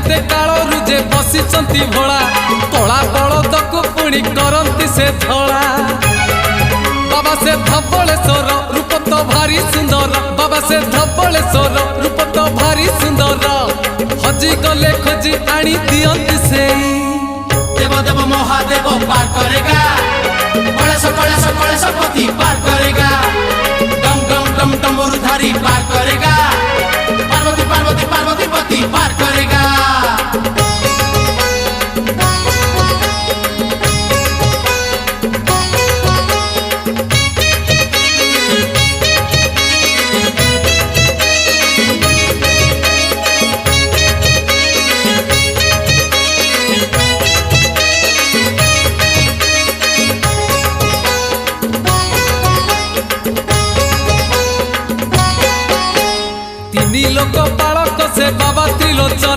केते कालरू जे बसिचंती भोला कला बलदकु पुणी करंती से धला बाबा से धबलेश्वर रूप तो भारी सुंदर बाबा से धबलेश्वर रूप तो भारी सुंदर हजी गले खोजी आनी दियंती से देव देव महादेव पार करेगा कलेश पति पार करेगा डम डम डम डमरुधारी पार करेगा पार्वती पार्वती पार्वती पति पार